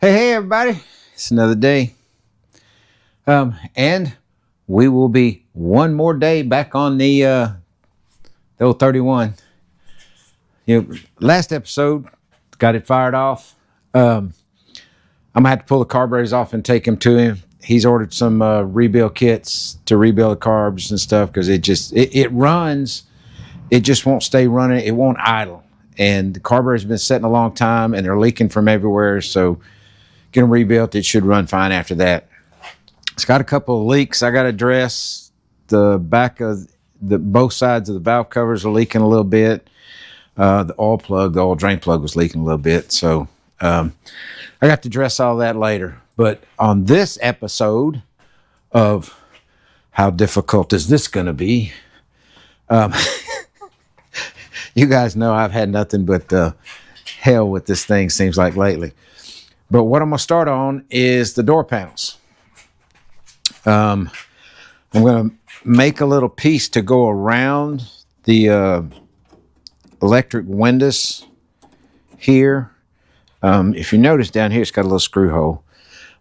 Hey, everybody. It's another day. And we will be one more day back on the old 31. Last episode, got it fired off. I'm going to have to pull the carburetors off and take them to him. He's ordered some rebuild kits to rebuild the carbs and stuff because it runs. It just won't stay running. It won't idle. And the carburetor's been sitting a long time and they're leaking from everywhere. So get them rebuilt. It should run fine after that. It's got a couple of leaks I got to address. The back of both sides of the valve covers are leaking a little bit. The oil drain plug was leaking a little bit. So I got to address all that later. But on this episode of How Difficult Is This Going to Be? You guys know I've had nothing but hell with this thing, seems like lately. But what I'm going to start on is the door panels. I'm going to make a little piece to go around the electric windows here. If you notice down here, it's got a little screw hole.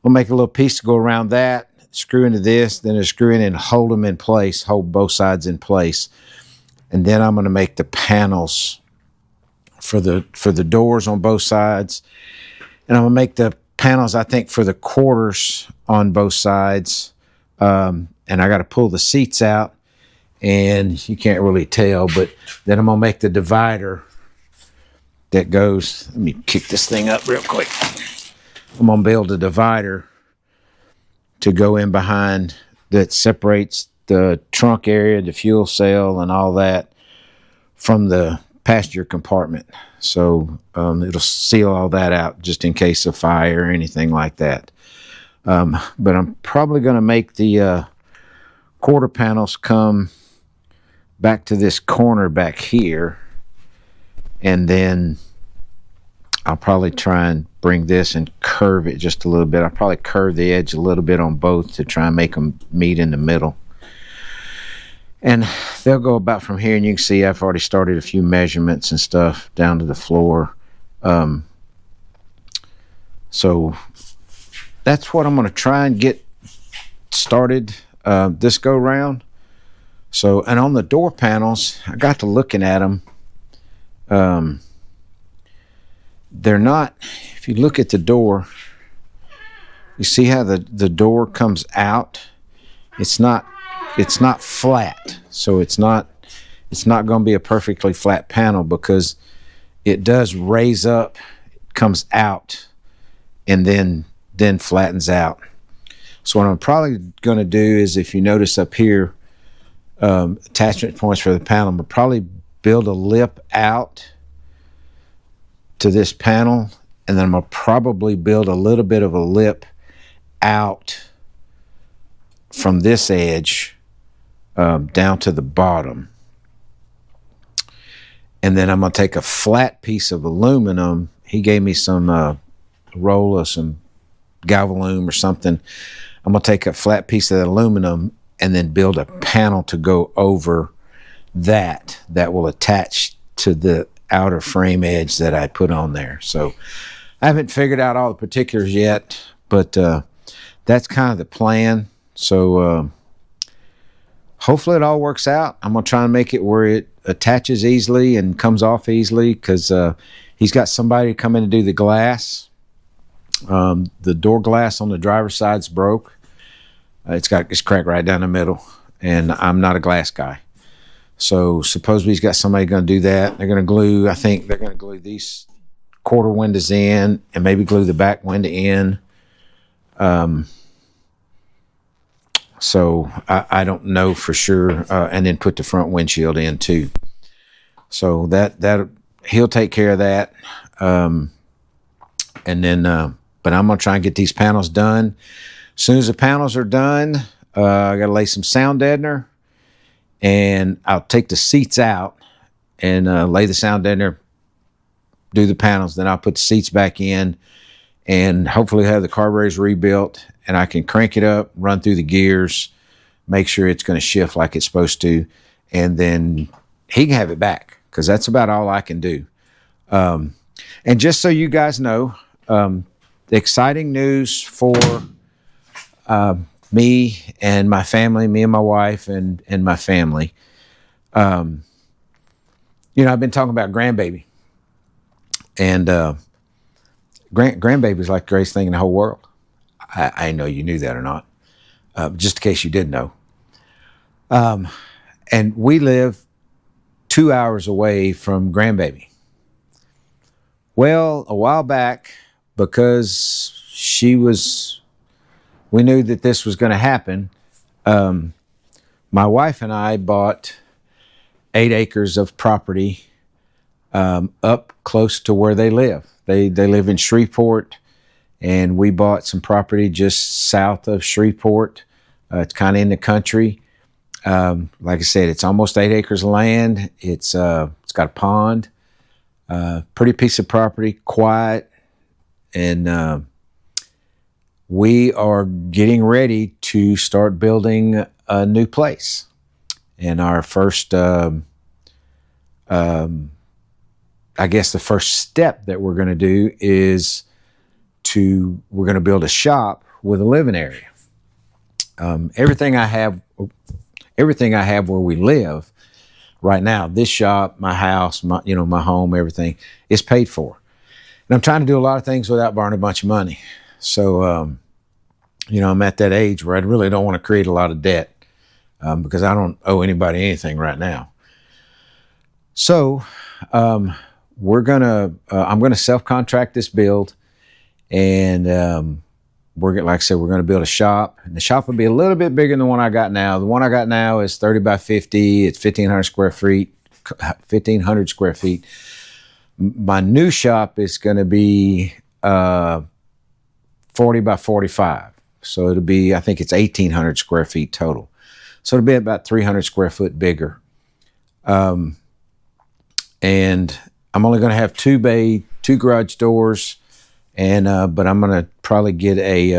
We'll make a little piece to go around that, screw into this, then screw in and hold them in place, hold both sides in place. And then I'm going to make the panels for the doors on both sides. And I'm going to make the panels, I think, for the quarters on both sides. And I got to pull the seats out. And you can't really tell, but then I'm going to make the divider that goes. Let me kick this thing up real quick. I'm going to build a divider to go in behind that separates the trunk area, the fuel cell, and all that from the passenger compartment. So it'll seal all that out just in case of fire or anything like that. But I'm probably going to make the quarter panels come back to this corner back here. And then I'll probably try and bring this and curve it just a little bit. I'll probably curve the edge a little bit on both to try and make them meet in the middle. And they'll go about from here, and you can see I've already started a few measurements and stuff down to the floor. So that's what I'm going to try and get started this go round. So, and on the door panels, I got to looking at them. They're not, if you look at the door, you see how the door comes out. It's not flat, so it's not going to be a perfectly flat panel because it does raise up, comes out, and then flattens out. So what I'm probably going to do is, if you notice up here, attachment points for the panel, but probably build a lip out to this panel, and then I'm going to probably build a little bit of a lip out from this edge down to the bottom. And then I'm going to take a flat piece of aluminum. He gave me some roll of some galvalume or something. I'm going to take a flat piece of that aluminum and then build a panel to go over that will attach to the outer frame edge that I put on there. So I haven't figured out all the particulars yet, but that's kind of the plan. So hopefully it all works out. I'm going to try and make it where it attaches easily and comes off easily, because he's got somebody to come in and do the glass. The door glass on the driver's side's broke. It's cracked right down the middle, and I'm not a glass guy. So supposedly he's got somebody going to do that. They're going to glue these quarter windows in and maybe glue the back window in. So I don't know for sure. And then put the front windshield in too. So that he'll take care of that. And then, but I'm going to try and get these panels done. As soon as the panels are done, I got to lay some sound deadener, and I'll take the seats out and lay the sound deadener, do the panels. Then I'll put the seats back in, and hopefully have the carburetors rebuilt, and I can crank it up, run through the gears, make sure it's going to shift like it's supposed to, and then he can have it back, because that's about all I can do. And just so you guys know, exciting news for me and my family, me and my wife and my family. You know, I've been talking about grandbaby, and grandbaby is like the greatest thing in the whole world. I know you knew that or not, just in case you didn't know. And we live 2 hours away from grandbaby. Well, a while back, because we knew that this was going to happen, my wife and I bought 8 acres of property up close to where they live. They live in Shreveport, and we bought some property just south of Shreveport. It's kind of in the country. Like I said, it's almost 8 acres of land. It's got a pond, pretty piece of property, quiet, and we are getting ready to start building a new place. And our first, I guess the first step that we're going to do is we're going to build a shop with a living area. Everything I have where we live right now, this shop, my house, my home, everything is paid for. And I'm trying to do a lot of things without borrowing a bunch of money. So, I'm at that age where I really don't want to create a lot of debt, because I don't owe anybody anything right now. So, I'm going to self-contract this build, and like I said, we're going to build a shop, and the shop will be a little bit bigger than the one I got now. The one I got now is 30 by 50. It's 1,500 square feet. 1,500 square feet. My new shop is going to be 40 by 45. So it'll be, I think it's 1,800 square feet total. So it'll be about 300 square foot bigger. And I'm only going to have 2 garage doors. But I'm going to probably get a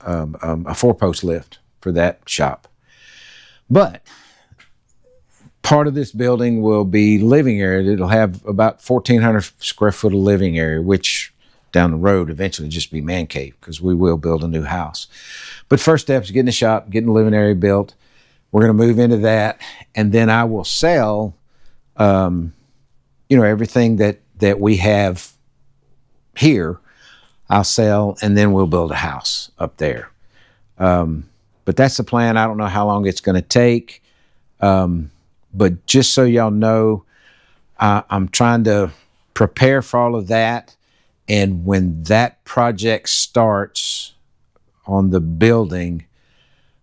4-post lift for that shop. But part of this building will be living area. It'll have about 1,400 square foot of living area, which down the road eventually just be man cave, because we will build a new house. But first step is getting the shop, getting the living area built. We're going to move into that, and then I will sell, everything that we have here. I'll sell, and then we'll build a house up there. But that's the plan. I don't know how long it's going to take. But just so y'all know, I'm trying to prepare for all of that. And when that project starts on the building,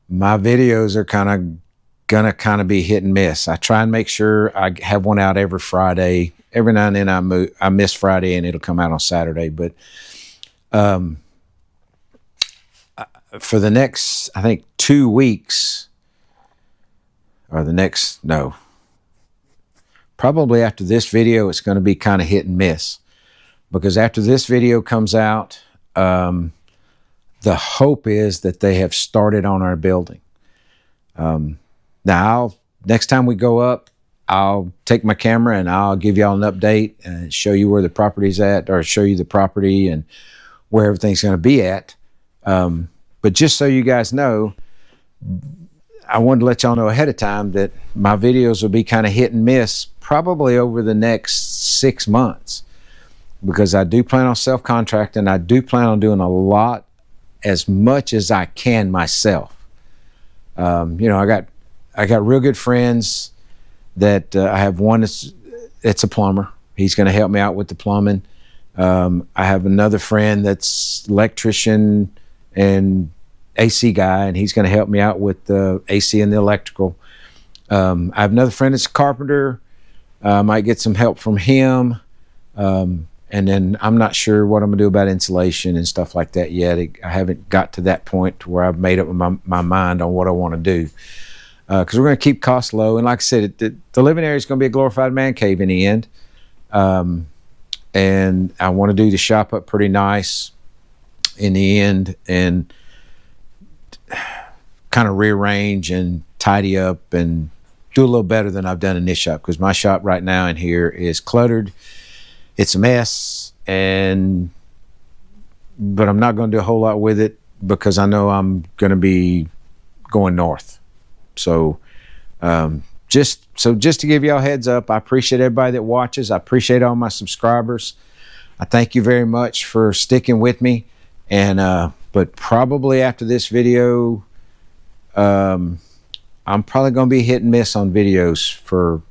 my videos are gonna be hit and miss. I try and make sure I have one out every Friday. Every now and then I miss Friday, and it'll come out on Saturday. But for the next, I think, 2 weeks, or probably after this video, it's going to be kind of hit and miss. Because after this video comes out, the hope is that they have started on our building. Now, next time we go up, I'll take my camera and I'll give y'all an update and show you where the property's at, or show you the property and where everything's going to be at. But just so you guys know, I wanted to let y'all know ahead of time that my videos will be kind of hit and miss probably over the next 6 months, because I do plan on self-contracting. I do plan on doing a lot, as much as I can myself. I got real good friends that I have one that's a plumber. He's going to help me out with the plumbing. I have another friend that's electrician and AC guy, and he's going to help me out with the AC and the electrical. I have another friend that's a carpenter. I might get some help from him. And then I'm not sure what I'm going to do about insulation and stuff like that yet. I haven't got to that point where I've made up my mind on what I want to do. Because we're going to keep costs low. And like I said, the living area is going to be a glorified man cave in the end. And I want to do the shop up pretty nice in the end, and kind of rearrange and tidy up and do a little better than I've done in this shop. Because my shop right now in here is cluttered. It's a mess, and but I'm not going to do a whole lot with it because I know I'm going to be going north. So just to give y'all a heads up, I appreciate everybody that watches. I appreciate all my subscribers. I thank you very much for sticking with me. And but probably after this video, I'm probably going to be hit and miss on videos for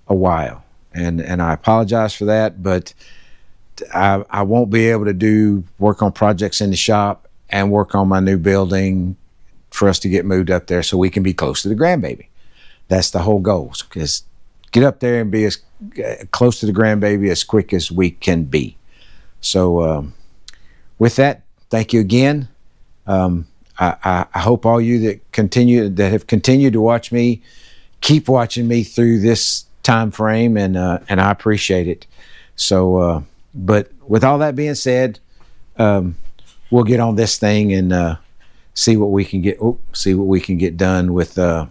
a while, and I apologize for that, but I won't be able to work on projects in the shop and work on my new building for us to get moved up there so we can be close to the grandbaby. That's the whole goal, is get up there and be as close to the grandbaby as quick as we can be. So with that, thank you again. I hope all you that have continued to watch me, keep watching me through this time frame, and I appreciate it. So but with all that being said, we'll get on this thing and see what we can get done with the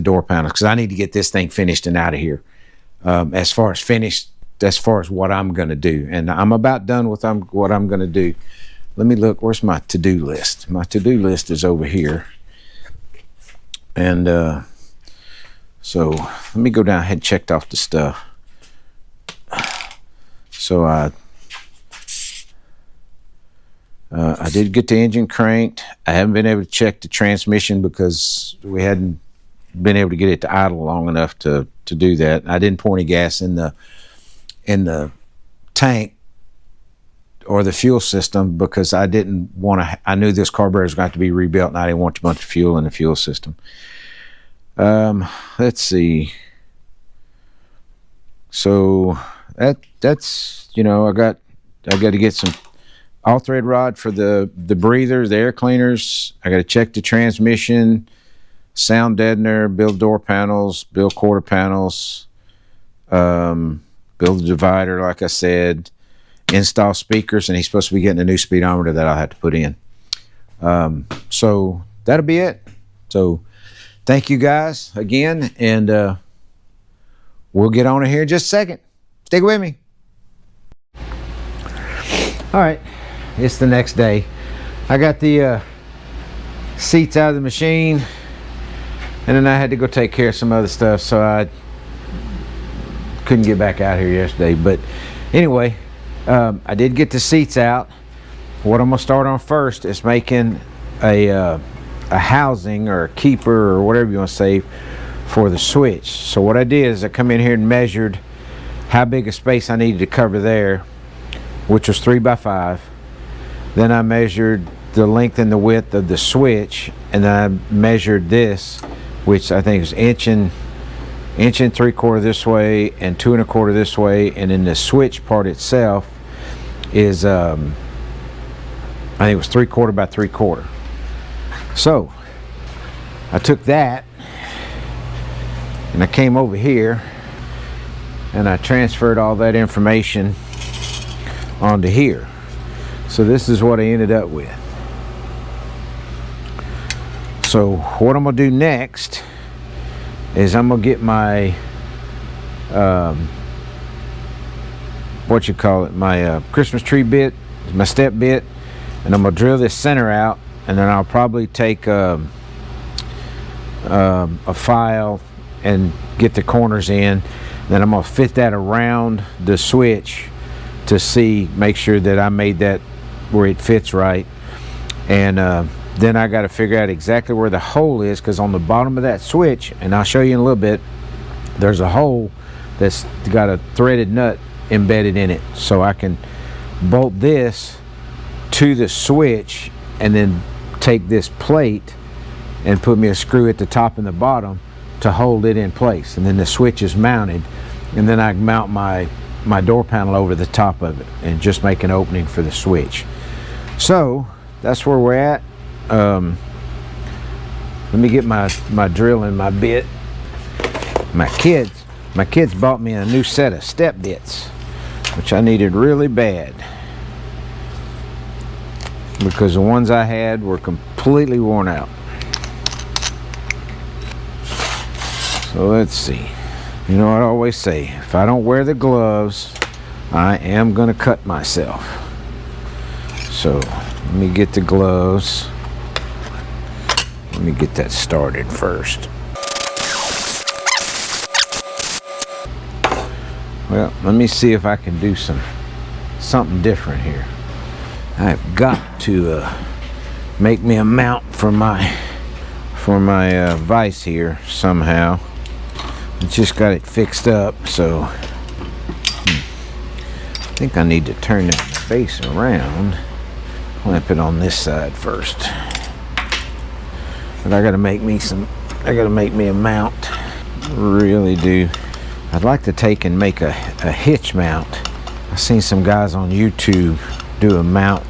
door panels, because I need to get this thing finished and out of here. As far as what I'm going to do, and I'm about done with what I'm going to do. Let me look. Where's my to-do list? My to-do list is over here. And so let me go down ahead and check off the stuff. So I did get the engine cranked. I haven't been able to check the transmission because we hadn't been able to get it to idle long enough to do that. I didn't pour any gas in the tank or the fuel system because I didn't want to. I knew this carburetor was going to have to be rebuilt, and I didn't want a bunch of fuel in the fuel system. Let's see. So that's I got to get some all thread rod for the breathers, the air cleaners. I got to check the transmission, sound deadener, build door panels, build quarter panels, build the divider, like I said, install speakers, and he's supposed to be getting a new speedometer that I'll have to put in. So that'll be it. So thank you guys again, and we'll get on it here in just a second. Stick with me. All right, it's the next day. I got the seats out of the machine, and then I had to go take care of some other stuff, so I couldn't get back out here yesterday. But anyway, I did get the seats out. What I'm gonna start on first is making a housing or a keeper or whatever you want to say for the switch. So what I did is I come in here and measured how big a space I needed to cover there, which was 3 by 5. Then I measured the length and the width of the switch, and then I measured this, which I think is inch and 3/4 this way and 2 1/4 this way, and then the switch part itself is I think it was 3/4 by 3/4. So I took that and I came over here and I transferred all that information onto here. So this is what I ended up with. So what I'm gonna do next is I'm gonna get my my Christmas tree bit, my step bit, and I'm gonna drill this center out, and then I'll probably take a file and get the corners in. Then I'm gonna fit that around the switch to make sure that I made that where it fits right. And then I got to figure out exactly where the hole is, because on the bottom of that switch, and I'll show you in a little bit, there's a hole that's got a threaded nut embedded in it. So I can bolt this to the switch and then take this plate and put me a screw at the top and the bottom to hold it in place, and then the switch is mounted, and then I mount my door panel over the top of it and just make an opening for the switch. So that's where we're at. Let me get my drill and my bit. My kids bought me a new set of step bits, which I needed really bad because the ones I had were completely worn out. So let's see. You know what I always say, if I don't wear the gloves, I am gonna cut myself. So let me get the gloves. Let me get that started first. Well, let me see if I can do something different here. I've got to make me a mount for my vise here somehow. I just got it fixed up, so I think I need to turn that face around. Clamp it on this side first. But I gotta make me a mount. Really do. I'd like to take and make a hitch mount. I've seen some guys on YouTube do a mount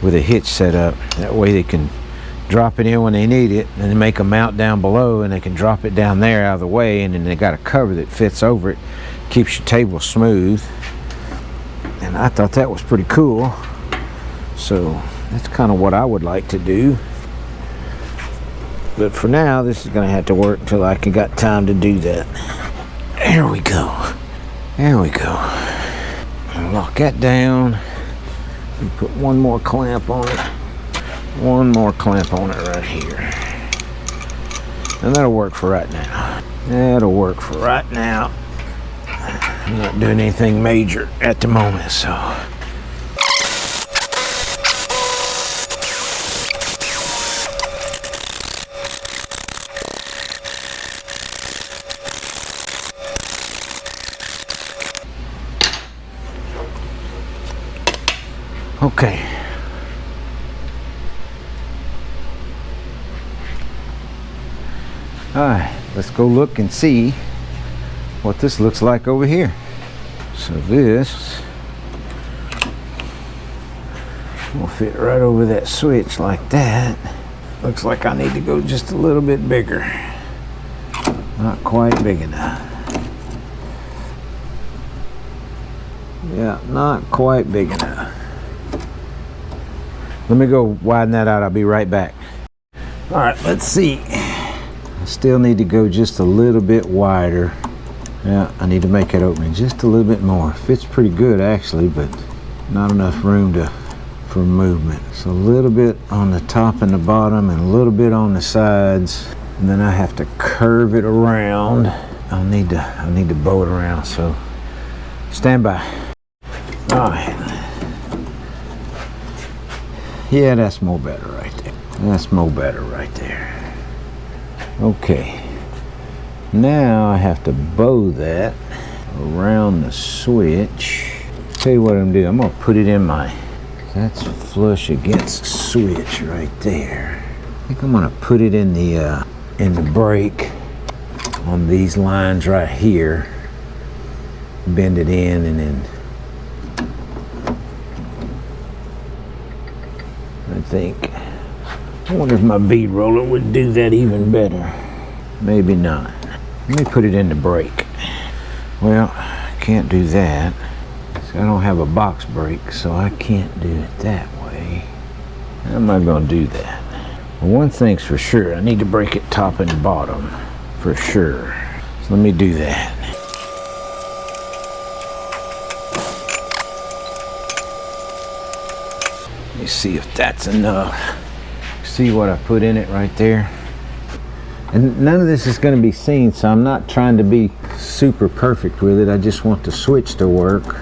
with a hitch set up. That way they can drop it in when they need it, and then make a mount down below, and they can drop it down there out of the way, and then they got a cover that fits over it, keeps your table smooth. And I thought that was pretty cool. So that's kind of what I would like to do. But for now, this is going to have to work until I got time to do that. There we go. There we go. Lock that down. And put one more clamp on it. One more clamp on it right here. And that'll work for right now. That'll work for right now. I'm not doing anything major at the moment, so. Okay. All right, let's go look and see what this looks like over here. So this will fit right over that switch like that. Looks like I need to go just a little bit bigger. Not quite big enough. Yeah, not quite big enough. Let me go widen that out. I'll be right back. All right, let's see. I still need to go just a little bit wider. Yeah, I need to make that opening just a little bit more. Fits pretty good actually, but not enough room for movement. So a little bit on the top and the bottom, and a little bit on the sides, and then I have to curve it around. I'll need to bow it around. So stand by. All right. Yeah, that's more better right there. That's more better right there. Okay. Now I have to bow that around the switch. Tell you what I'm doing. I'm gonna put it in that's flush against the switch right there. I think I'm gonna put it in the brake on these lines right here. Bend it in, and then I wonder if my bead roller would do that even better. Maybe not. Let me put it in the brake. Well, I can't do that. So I don't have a box brake, so I can't do it that way. How am I going to do that? Well, one thing's for sure. I need to break it top and bottom. For sure. So let me do that. Let me see if that's enough. See what I put in it right there? And none of this is going to be seen, so I'm not trying to be super perfect with it. I just want the switch to work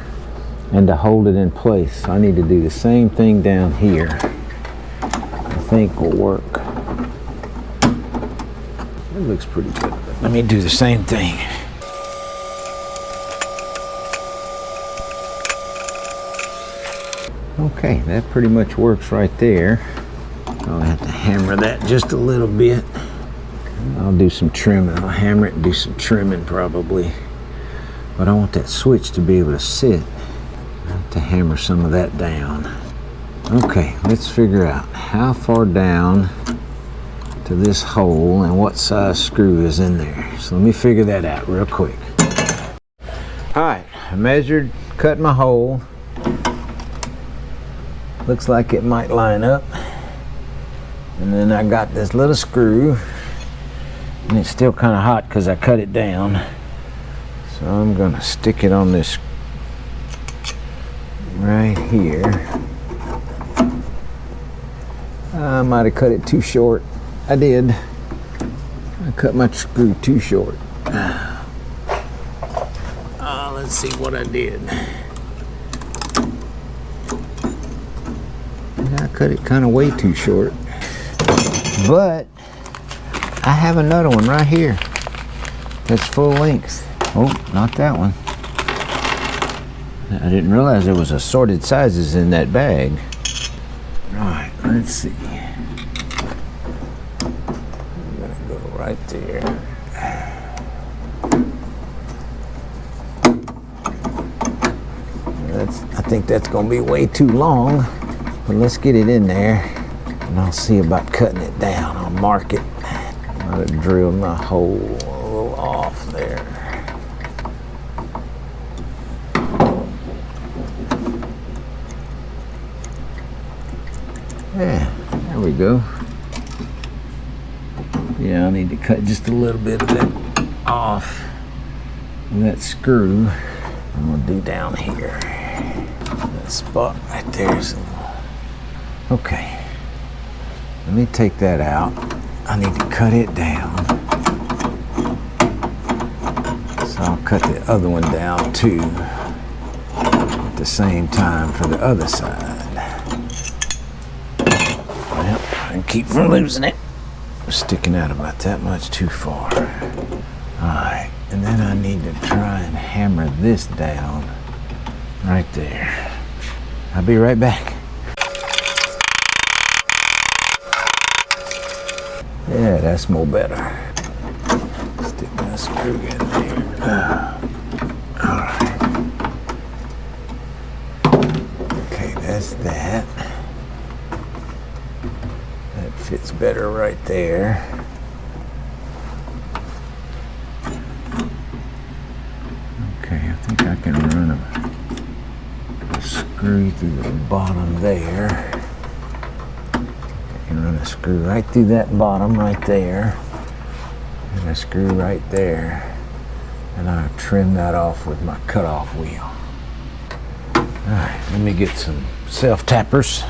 and to hold it in place. So I need to do the same thing down here. I think will work. It looks pretty good. Let me do the same thing. Okay, that pretty much works right there. I'll have to hammer that just a little bit. I'll do some trimming. I'll hammer it and do some trimming probably. But I want that switch to be able to sit. I have to hammer some of that down. Okay, let's figure out how far down to this hole and what size screw is in there. So let me figure that out real quick. All right, I measured, cut my hole. Looks like it might line up. And then I got this little screw, and it's still kind of hot because I cut it down. So I'm going to stick it on this right here. I might have cut it too short. I did. I cut my screw too short. Let's see what I did. I cut it kind of way too short. But I have another one right here that's full length. Oh, not that one. I didn't realize there was assorted sizes in that bag. Alright, let's see. I'm gonna go right there. I think that's gonna be way too long, but let's get it in there and I'll see about cutting it down. I'll mark it. I'll have drilled my hole a little off there. Yeah, there we go. Yeah, I need to cut just a little bit of that off. And that screw I'm gonna do down here. That spot right there is a little... Okay. Let me take that out. I need to cut it down. So I'll cut the other one down too at the same time for the other side. Well, I keep from losing it. Sticking out about that much too far. Alright, and then I need to try and hammer this down right there. I'll be right back. Yeah, that's more better. Stick my screw in there. Alright. Okay, that's that. That fits better right there. Okay, I think I can run a screw through the bottom there. I can run a screw right through that bottom right there. And a screw right there. And I'll trim that off with my cutoff wheel. Alright, let me get some self-tappers.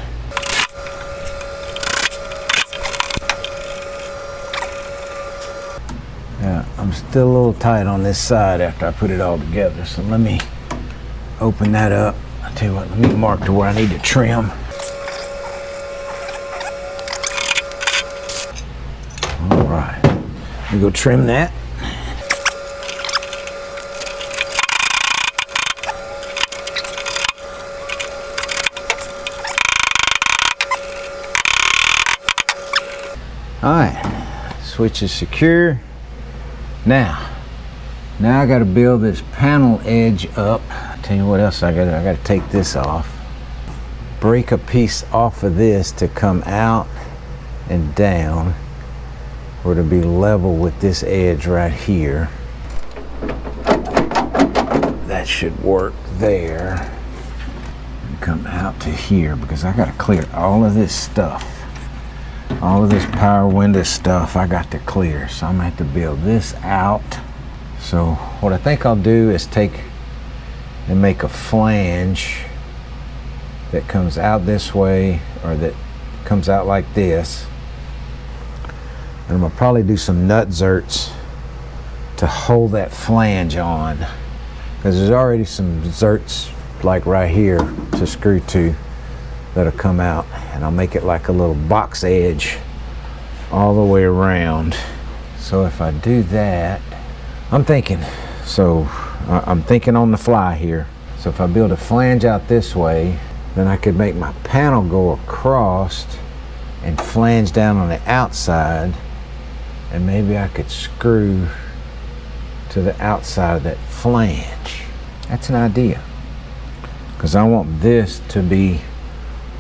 Yeah, I'm still a little tight on this side after I put it all together, so let me open that up. I'll tell you what, let me mark to where I need to trim. All right, let me go trim that. All right, switch is secure. Now I got to build this panel edge up. I'll tell you what else I got to take this off. Break a piece off of this to come out and down, or to be level with this edge right here. That should work there. And come out to here, because I got to clear all of this stuff. All of this power window stuff I got to clear, so I'm gonna have to build this out. So what I think I'll do is take and make a flange that comes out this way, or that comes out like this. And I'm gonna probably do some nut zerts to hold that flange on, because there's already some zerts like right here to screw to that'll come out, and I'll make it like a little box edge all the way around. So if I do that, I'm thinking on the fly here. So if I build a flange out this way, then I could make my panel go across and flange down on the outside, and maybe I could screw to the outside of that flange. That's an idea, because I want this to be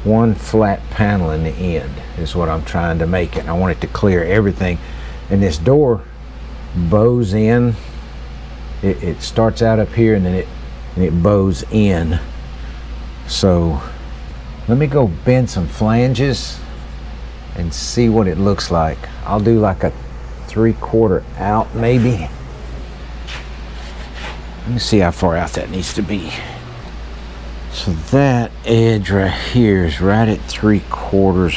one flat panel in the end is what I'm trying to make it. I want it to clear everything. And this door bows in. It starts out up here, and then it bows in. So let me go bend some flanges and see what it looks like. I'll do like a 3/4 out maybe. Let me see how far out that needs to be. So that edge right here is right at 3/4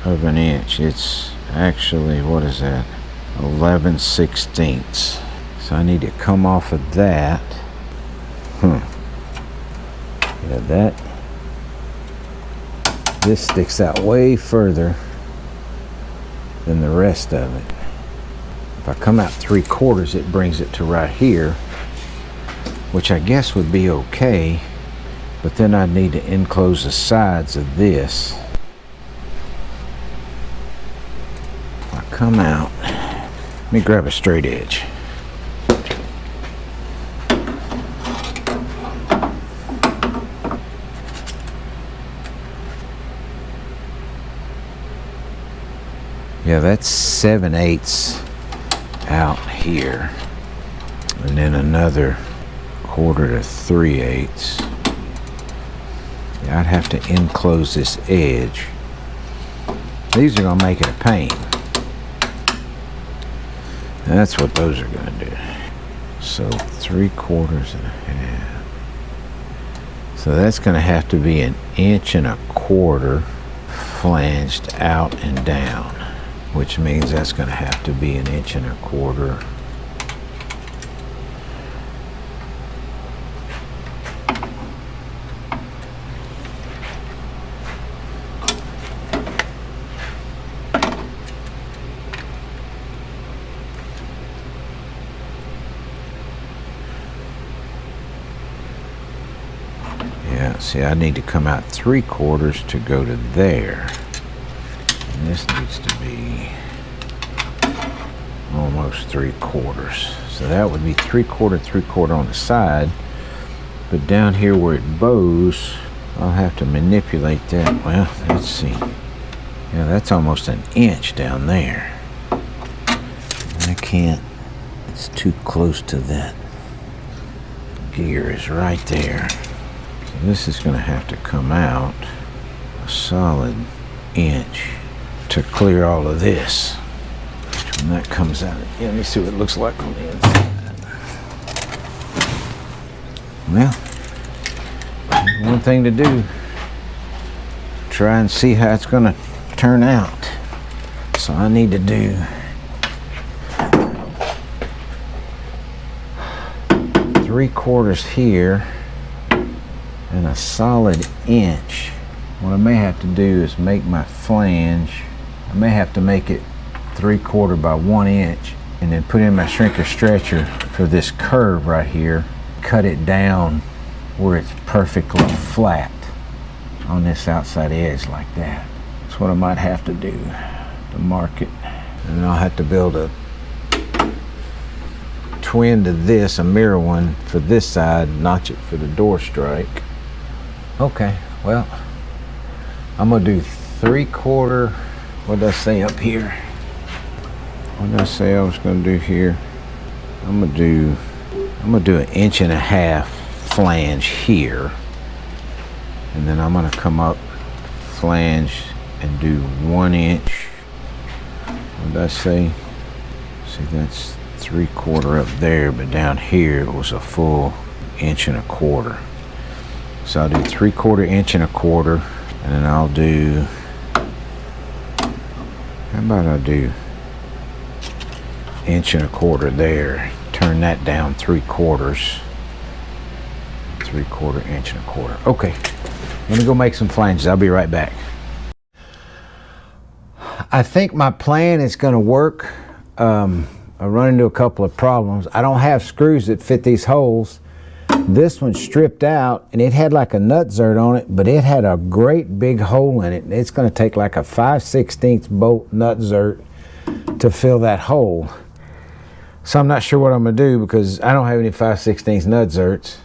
of an inch. It's actually, what is that? 11/16. So I need to come off of that. Yeah, this sticks out way further than the rest of it. If I come out 3/4, it brings it to right here, which I guess would be okay, but then I'd need to enclose the sides of this. If I come out, let me grab a straight edge. Yeah, that's 7/8 out here, and then another 1/4 to 3/8. Yeah, I'd have to enclose this edge. These are gonna make it a pain. That's what those are gonna do. So 3/4 and a half. So that's gonna have to be 1.25 inches flanged out and down, which means that's going to have to be 1.25 inches. Yeah, see, I need to come out 3/4 to go to there. And this needs to be almost 3/4. So that would be 3/4, 3/4 on the side. But down here where it bows, I'll have to manipulate that. Well, let's see. Yeah, that's almost 1 inch down there. I can't, it's too close to that. Gear is right there. So this is going to have to come out a solid inch to clear all of this. When that comes out, yeah, let me see what it looks like on the inside. Well, one thing to do, try and see how it's going to turn out. So I need to do 3/4 here and a solid inch. What I may have to do is make my flange, I may have to make it 3/4 by 1 inch, and then put in my shrinker stretcher for this curve right here, cut it down where it's perfectly flat on this outside edge like that. That's what I might have to do to mark it. And then I'll have to build a twin to this, a mirror one for this side, notch it for the door strike. Okay, well, I'm gonna do 3/4, what did I say up here? What did I say I was gonna do here? I'm gonna do 1.5 inches flange here, and then I'm gonna come up flange and do 1 inch. What did I say? See, that's 3/4 up there, but down here it was a full 1.25 inches. So I'll do 3/4 1.25 inches, and then I'll do, how about I do 1.25 inches there, turn that down 3/4, 3/4 1.25 inches. Okay, let me go make some flanges. I'll be right back. I think my plan is going to work. I run into a couple of problems. I don't have screws that fit these holes. This one stripped out, and it had like a nut zert on it, but it had a great big hole in it. It's going to take like a 5/16 bolt nut zert to fill that hole. So I'm not sure what I'm going to do, because I don't have any 5/16 nut zerts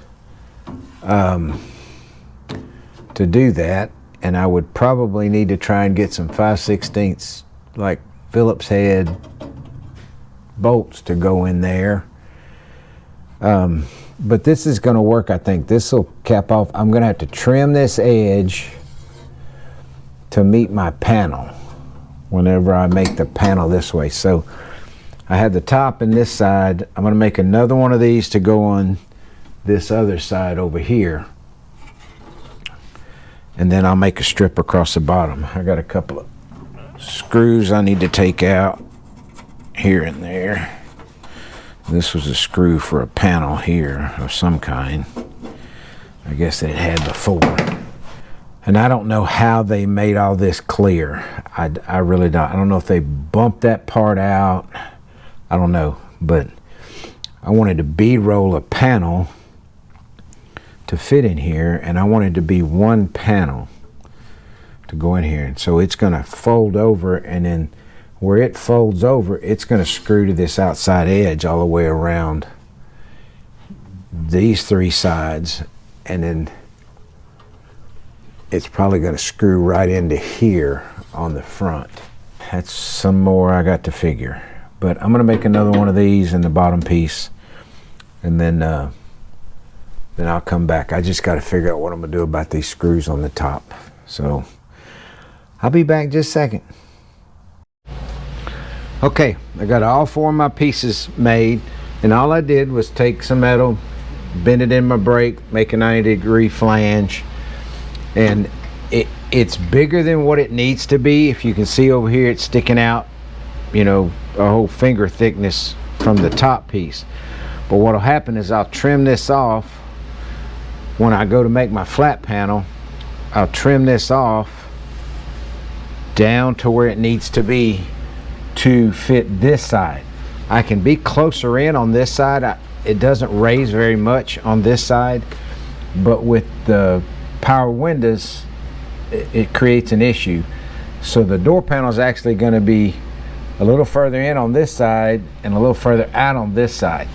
to do that, and I would probably need to try and get some 5/16 like Phillips head bolts to go in there. But this is going to work, I think. This will cap off. I'm going to have to trim this edge to meet my panel whenever I make the panel this way. So I have the top and this side. I'm going to make another one of these to go on this other side over here. And then I'll make a strip across the bottom. I got a couple of screws I need to take out here and there. This was a screw for a panel here of some kind. I guess it had before. And I don't know how they made all this clear. I really don't. I don't know if they bumped that part out. I don't know. But I wanted to bead roll a panel to fit in here, and I wanted to be one panel to go in here. And so it's going to fold over, and then where it folds over, it's going to screw to this outside edge all the way around these three sides, and then it's probably going to screw right into here on the front. That's some more I got to figure. But I'm going to make another one of these in the bottom piece, and then I'll come back. I just got to figure out what I'm going to do about these screws on the top. So I'll be back just a second. Okay, I got all four of my pieces made, and all I did was take some metal, bend it in my brake, make a 90-degree flange, and it's bigger than what it needs to be. If you can see over here, it's sticking out, you know, a whole finger thickness from the top piece. But what'll happen is I'll trim this off when I go to make my flat panel. I'll trim this off down to where it needs to be to fit this side. I can be closer in on this side. It doesn't raise very much on this side, but with the power windows, it creates an issue. So the door panel is actually going to be a little further in on this side and a little further out on this side.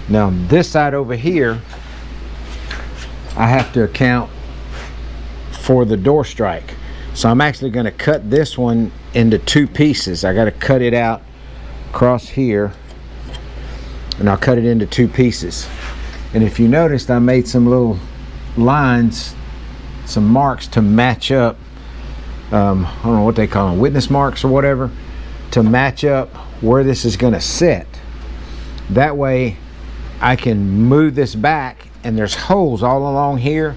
Now this side over here, I have to account for the door strike. So I'm actually going to cut this one into two pieces. I got to cut it out across here, and I'll cut it into two pieces. And if you noticed, I made some little lines, some marks to match up. I don't know what they call them, witness marks or whatever, to match up where this is going to sit. That way I can move this back, and there's holes all along here,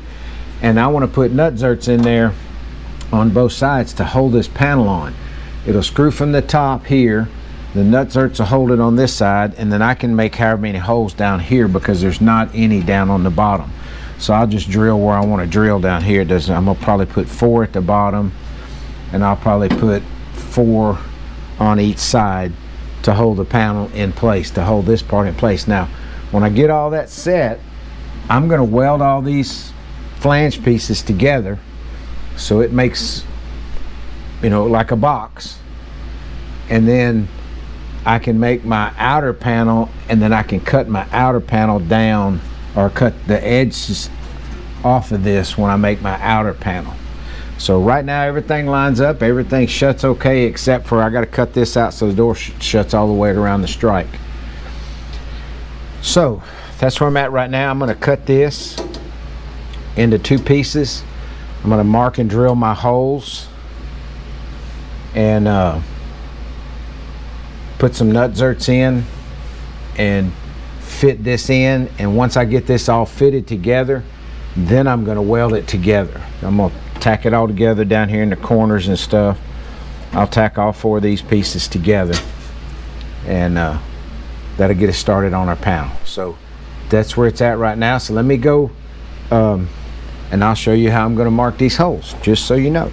and I want to put nut zerts in there on both sides to hold this panel on. It'll screw from the top here, the nut zerts will hold it on this side, and then I can make however many holes down here because there's not any down on the bottom. So I'll just drill where I want to drill down here. I'm gonna probably put 4 at the bottom, and I'll probably put 4 on each side to hold the panel in place, to hold this part in place. Now when I get all that set, I'm going to weld all these flange pieces together so it makes, you know, like a box, and then I can make my outer panel, and then I can cut my outer panel down, or cut the edges off of this when I make my outer panel. So right now everything lines up, everything shuts okay, except for I got to cut this out so the door shuts all the way around the strike. So that's where I'm at right now. I'm going to cut this into two pieces. I'm going to mark and drill my holes, and put some nut zerts in and fit this in. And once I get this all fitted together, then I'm going to weld it together. I'm going to tack it all together down here in the corners and stuff. I'll tack all 4 of these pieces together, and that'll get us started on our panel. So that's where it's at right now. So let me go and I'll show you how I'm going to mark these holes, just so you know.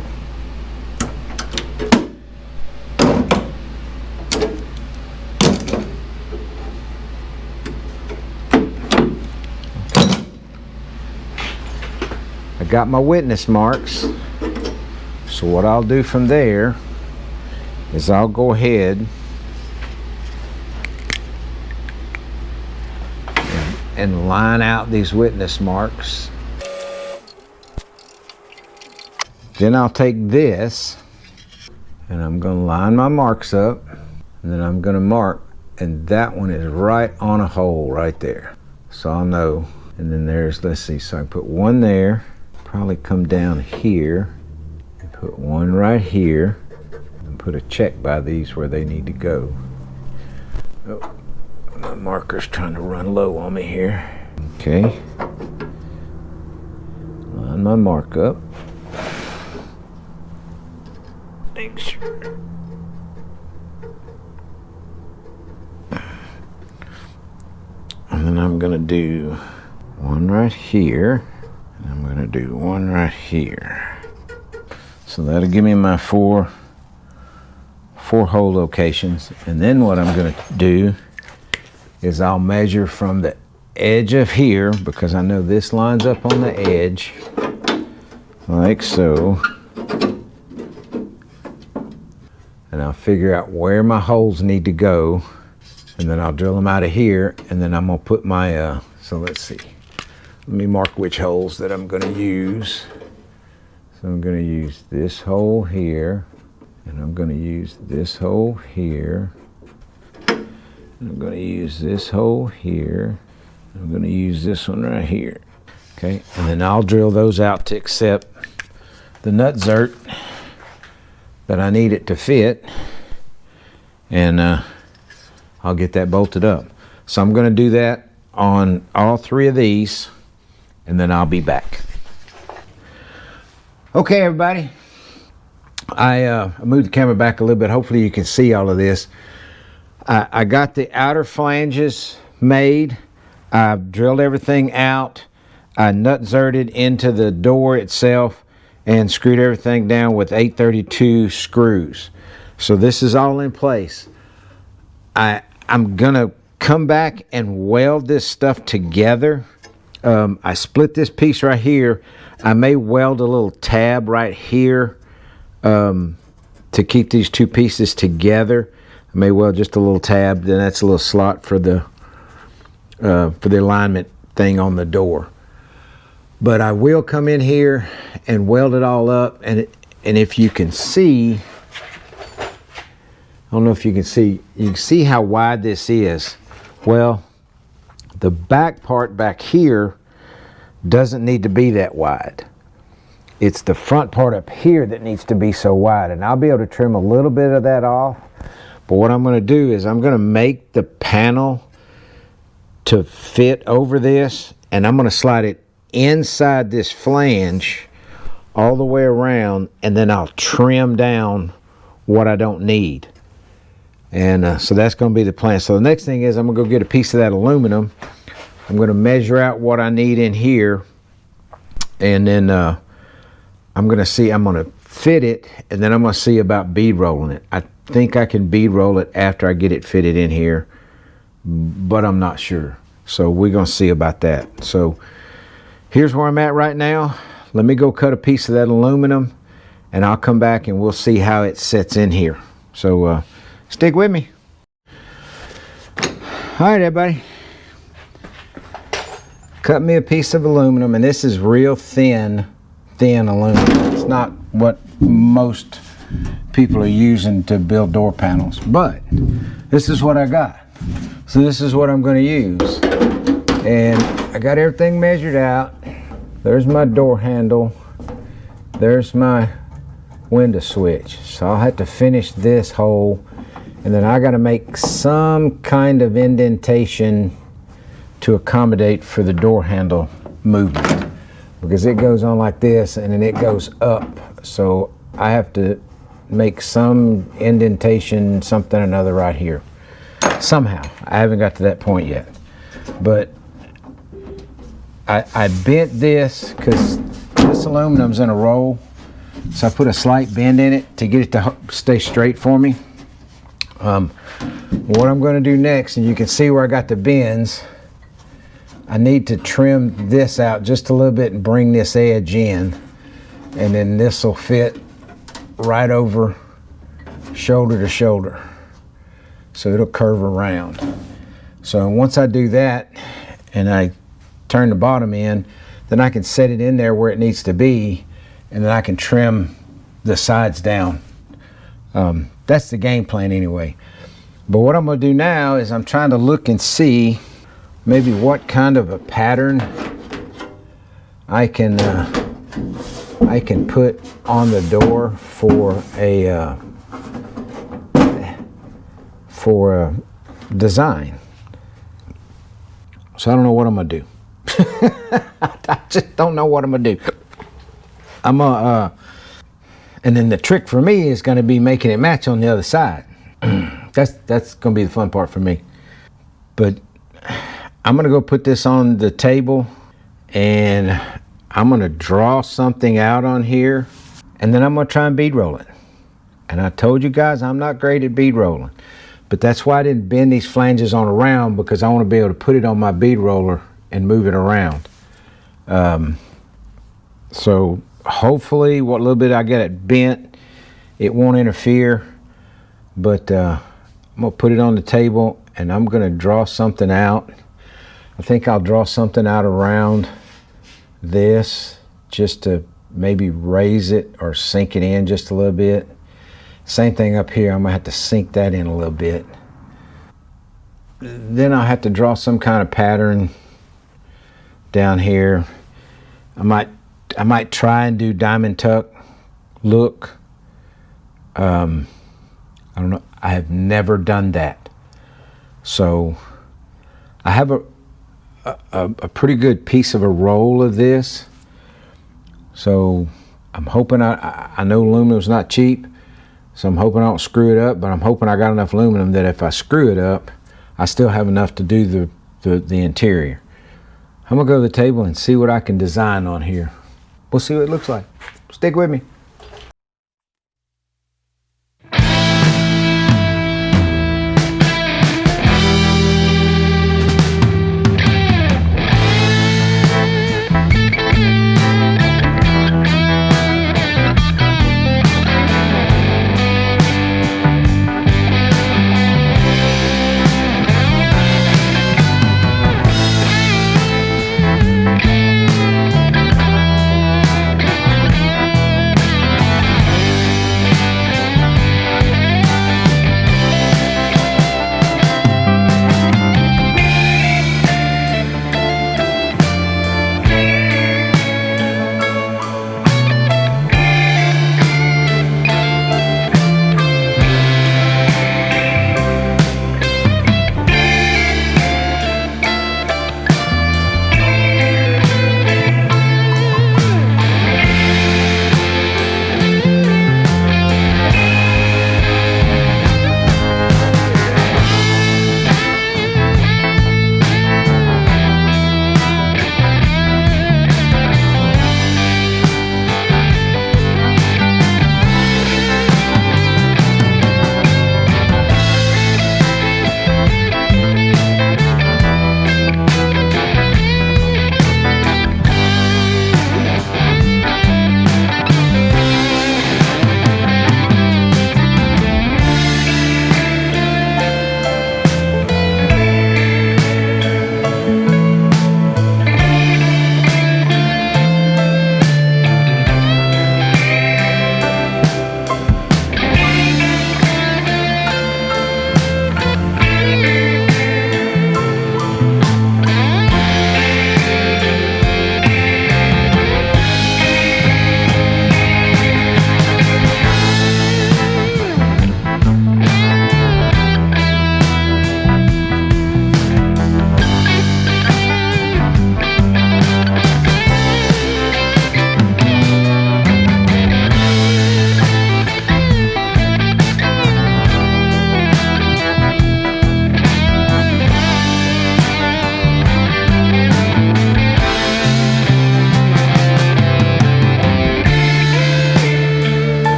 I got my witness marks, so what I'll do from there is I'll go ahead and line out these witness marks. Then I'll take this and I'm going to line my marks up, and then I'm going to mark, and that one is right on a hole right there, so I'll know. And then there's, let's see, so I put one there, probably come down here and put one right here, and put a check by these where they need to go. Oh, my marker's trying to run low on me here. Okay, line my mark up. Make sure I'm gonna do one right here, and I'm gonna do one right here. So that'll give me my four hole locations. And then what I'm gonna do is I'll measure from the edge of here, because I know this lines up on the edge, like so. And I'll figure out where my holes need to go, and then I'll drill them out of here, and then I'm gonna put my, so let's see. Let me mark which holes that I'm gonna use. So I'm gonna use this hole here, and I'm gonna use this hole here. And I'm gonna use this hole here. I'm gonna use this one right here. Okay, and then I'll drill those out to accept the nutsert that I need it to fit, and I'll get that bolted up. So I'm going to do that on all three of these, and then I'll be back. Okay, everybody, I moved the camera back a little bit. Hopefully you can see all of this. I got the outer flanges made. I've drilled everything out. I nut-zerted into the door itself and screwed everything down with 832 screws. So this is all in place. I'm gonna come back and weld this stuff together. I split this piece right here. I may weld a little tab right here to keep these two pieces together. I may weld just a little tab, then that's a little slot for the alignment thing on the door. But I will come in here and weld it all up, and if you can see, I don't know if you can see how wide this is. Well, the back part back here doesn't need to be that wide. It's the front part up here that needs to be so wide, and I'll be able to trim a little bit of that off. But what I'm going to do is I'm going to make the panel to fit over this, and I'm going to slide it inside this flange all the way around, and then I'll trim down what I don't need. And so that's going to be the plan. So the next thing is I'm going to go get a piece of that aluminum. I'm going to measure out what I need in here, and then I'm going to fit it, and then I'm going to see about bead rolling it. I think I can bead roll it after I get it fitted in here, but I'm not sure. So we're going to see about that. So here's where I'm at right now. Let me go cut a piece of that aluminum, and I'll come back and we'll see how it sets in here. So stick with me. All right, everybody. Cut me a piece of aluminum, and this is real thin aluminum. It's not what most people are using to build door panels, but this is what I got. So this is what I'm going to use. And I got everything measured out. There's my door handle. There's my window switch. So I'll have to finish this hole, and then I got to make some kind of indentation to accommodate for the door handle movement, because it goes on like this and then it goes up. So I have to make some indentation, something or another right here. Somehow. I haven't got to that point yet. But I bent this because this aluminum's in a roll. So I put a slight bend in it to get it to stay straight for me. What I'm going to do next, and you can see where I got the bends, I need to trim this out just a little bit and bring this edge in, and then this will fit right over shoulder to shoulder, so it'll curve around. So once I do that and I turn the bottom in, then I can set it in there where it needs to be, and then I can trim the sides down. That's the game plan anyway. But what I'm going to do now is I'm trying to look and see maybe what kind of a pattern I can put on the door for a design. So I don't know what I'm gonna do. I just don't know what I'm gonna do. I'm gonna and then the trick for me is gonna be making it match on the other side. That's gonna be the fun part for me. But I'm gonna go put this on the table and I'm gonna draw something out on here, and then I'm gonna try and bead roll it. And I told you guys I'm not great at bead rolling, but that's why I didn't bend these flanges on around, because I want to be able to put it on my bead roller and move it around. So hopefully what little bit I get it bent, it won't interfere, but I'm gonna put it on the table and I'm gonna draw something out. I think I'll draw something out around this just to maybe raise it or sink it in just a little bit. Same thing up here, I'm gonna have to sink that in a little bit. Then I'll have to draw some kind of pattern down here. I might try and do diamond tuck look. I don't know, I have never done that. So I have a pretty good piece of a roll of this. So I'm hoping, I know aluminum's not cheap, so I'm hoping I don't screw it up, but I'm hoping I got enough aluminum that if I screw it up, I still have enough to do the interior. I'm gonna go to the table and see what I can design on here. We'll see what it looks like. Stick with me.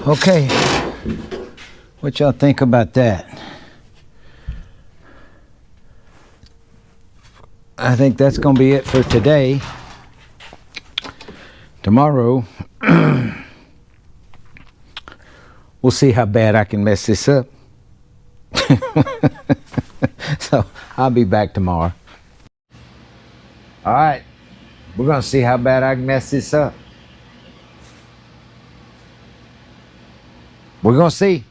Okay, what y'all think about that? I think that's gonna be it for today. Tomorrow, we'll see how bad I can mess this up. So I'll be back tomorrow. All right, we're gonna see how bad I can mess this up. We're gonna see.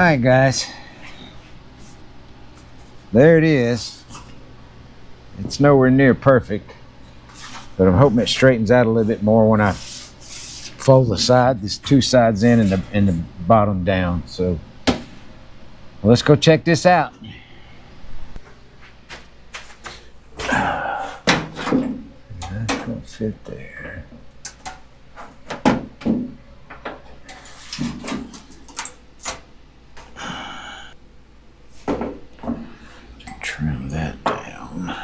right, guys. There it is. It's nowhere near perfect, but I'm hoping it straightens out a little bit more when I fold the side, these two sides in and the bottom down. So let's go check this out. That's gonna fit there. Trim that down.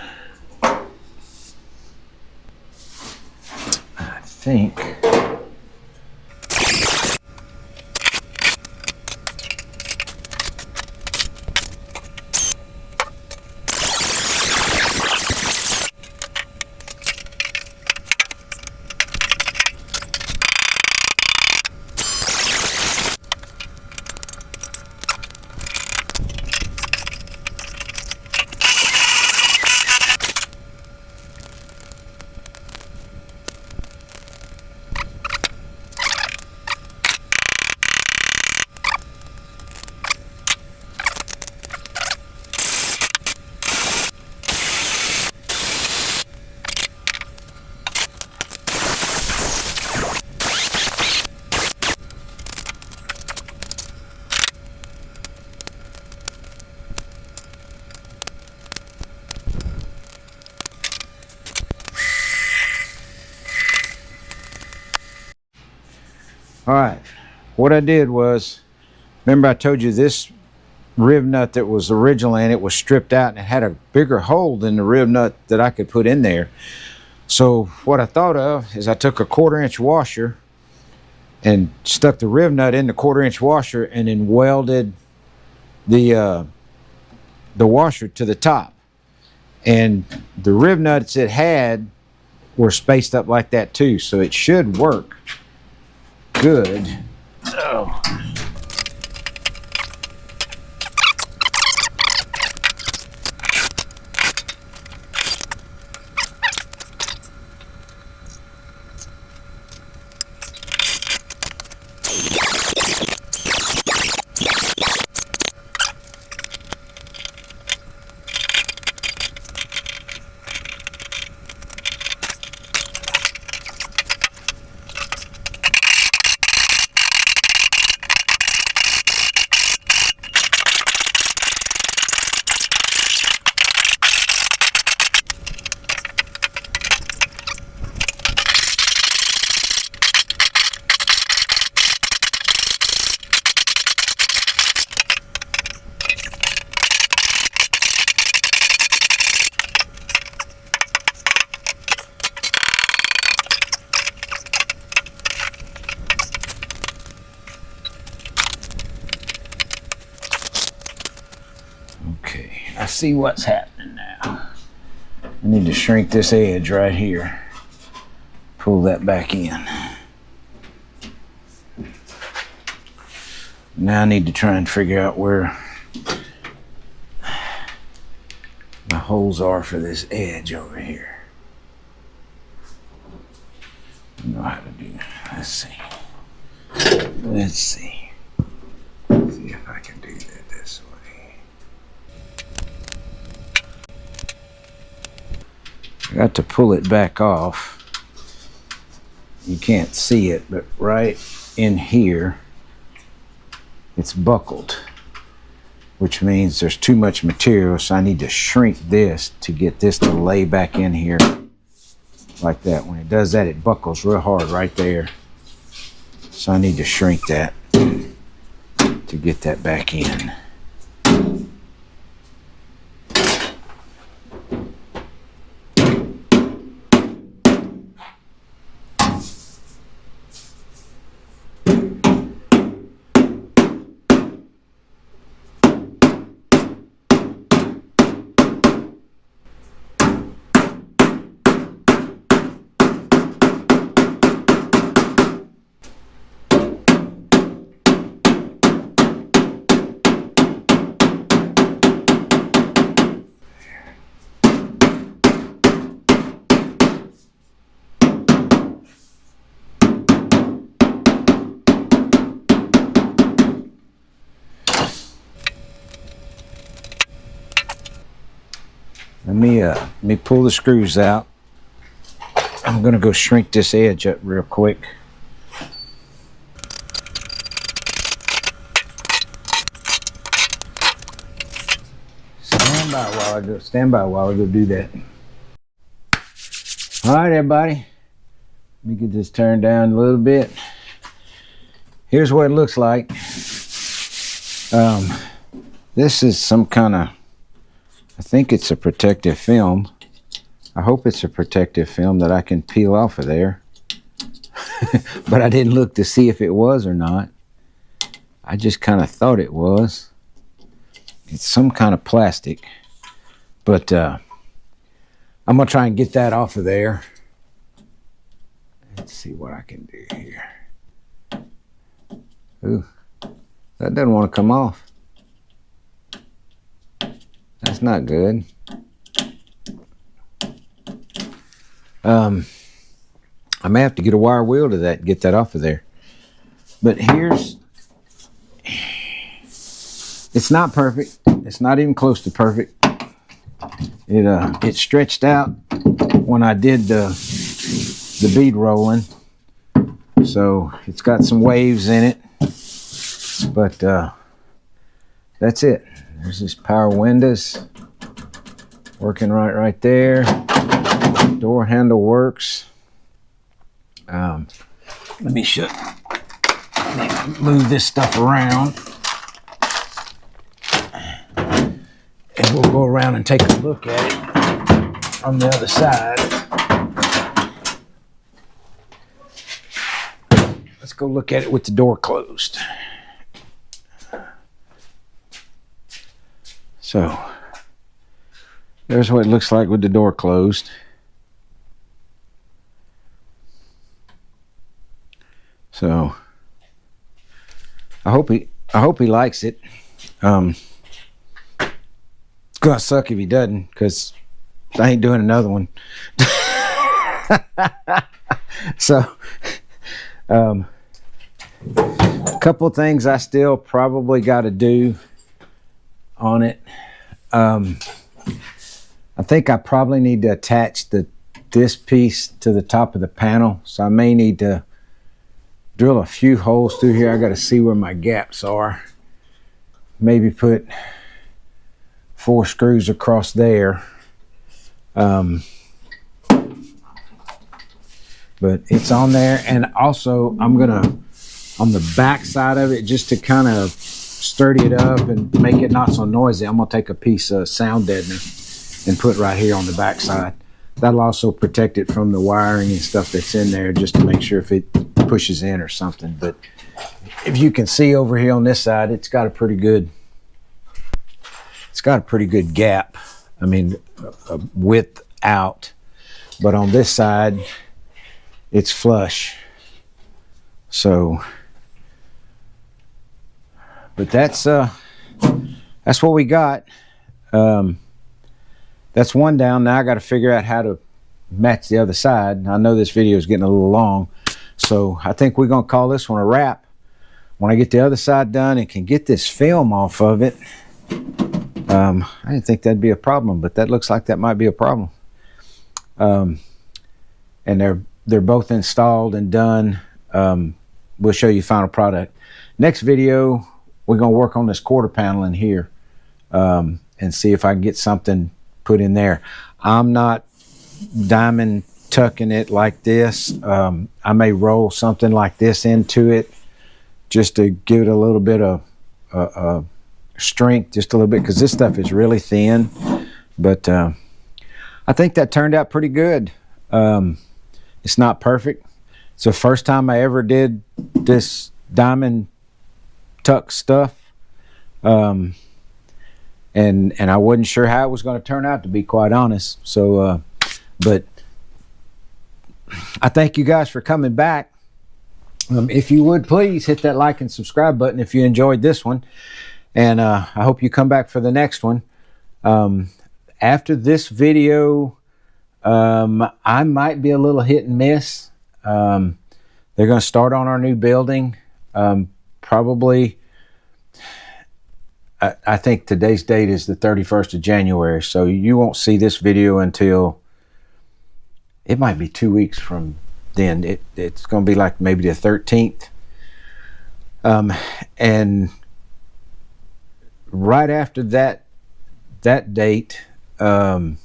I think all right, what I did was, remember I told you this rib nut that was originally in it was stripped out and it had a bigger hole than the rib nut that I could put in there. So what I thought of is I took a 1/4-inch washer and stuck the rib nut in the 1/4-inch washer and then welded the washer to the top. And the rib nuts it had were spaced up like that too, so it should work good. Oh. Okay, I see what's happening now. I need to shrink this edge right here. Pull that back in. Now I need to try and figure out where the holes are for this edge over here. I know how to do that. Let's see. Let's see. See if I can do that this way. I got to pull it back off. You can't see it, but right in here, it's buckled, which means there's too much material, so I need to shrink this to get this to lay back in here like that. When it does that, it buckles real hard right there. So I need to shrink that to get that back in. Let me pull the screws out. I'm gonna go shrink this edge up real quick. Stand by while I go do that. All right, everybody. Let me get this turned down a little bit. Here's what it looks like. This is some kind of, I think it's a protective film. I hope it's a protective film that I can peel off of there. But I didn't look to see if it was or not. I just kind of thought it was. It's some kind of plastic. But I'm going to try and get that off of there. Let's see what I can do here. Ooh, that doesn't want to come off. That's not good. I may have to get a wire wheel to that and get that off of there. But it's not perfect. It's not even close to perfect. It stretched out when I did the bead rolling. So it's got some waves in it. But that's it. There's this power windows working right there. Door handle works. Let me move this stuff around. And we'll go around and take a look at it on the other side. Let's go look at it with the door closed. So, there's what it looks like with the door closed. So, I hope he likes it. It's gonna suck if he doesn't, because I ain't doing another one. So, a couple of things I still probably got to do on it. I think I probably need to attach this piece to the top of the panel, so I may need to drill a few holes through here. I got to see where my gaps are. Maybe put 4 screws across there. But it's on there, and also I'm gonna, on the back side of it, just to kind of sturdy it up and make it not so noisy, I'm gonna take a piece of sound deadener and put right here on the back side. That'll also protect it from the wiring and stuff that's in there, just to make sure if it pushes in or something. But if you can see over here on this side, it's got a pretty good gap. I mean, a width out, but on this side it's flush. So, but that's what we got. That's one down. Now I got to figure out how to match the other side. I know this video is getting a little long, so I think we're gonna call this one a wrap. When I get the other side done and can get this film off of it, I didn't think that'd be a problem, but that looks like that might be a problem. And they're both installed and done. We'll show you final product. Next video, we're gonna work on this quarter panel in here, and see if I can get something put in there. I'm not diamond tucking it like this. I may roll something like this into it just to give it a little bit of strength, just a little bit, because this stuff is really thin. But I think that turned out pretty good. It's not perfect. It's the first time I ever did this diamond tuck stuff. And I wasn't sure how it was going to turn out, to be quite honest. So, but I thank you guys for coming back. If you would, please hit that like and subscribe button if you enjoyed this one. And I hope you come back for the next one. After this video, I might be a little hit and miss. They're going to start on our new building. Probably I think today's date is the 31st of January, so you won't see this video until it might be 2 weeks from then. It's going to be like maybe the 13th. And right after that date, the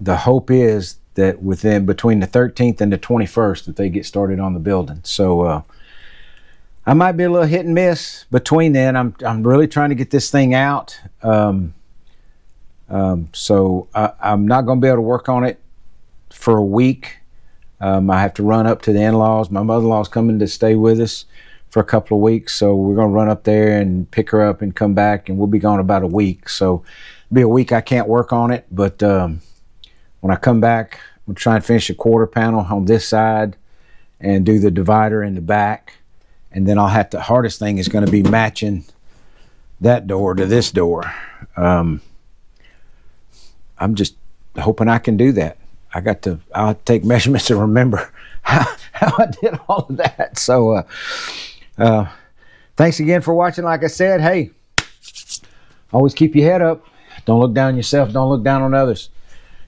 hope is that between the 13th and the 21st that they get started on the building. So I might be a little hit and miss between then. I'm really trying to get this thing out. So I'm not going to be able to work on it for a week. I have to run up to the in-laws. My mother-in-law's coming to stay with us for a couple of weeks, so we're going to run up there and pick her up and come back, and we'll be gone about a week. So it'll be a week I can't work on it, but when I come back, we'll try and finish a quarter panel on this side and do the divider in the back, and then the hardest thing is going to be matching that door to this door. I'm just hoping I can do that. I'll take measurements to remember how I did all of that. So thanks again for watching. Like I said, hey, always keep your head up. Don't look down on yourself. Don't look down on others.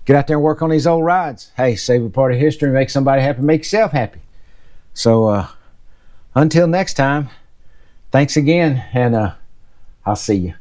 Get out there and work on these old rides. Hey, save a part of history, make somebody happy, make yourself happy. So until next time, thanks again, and I'll see you.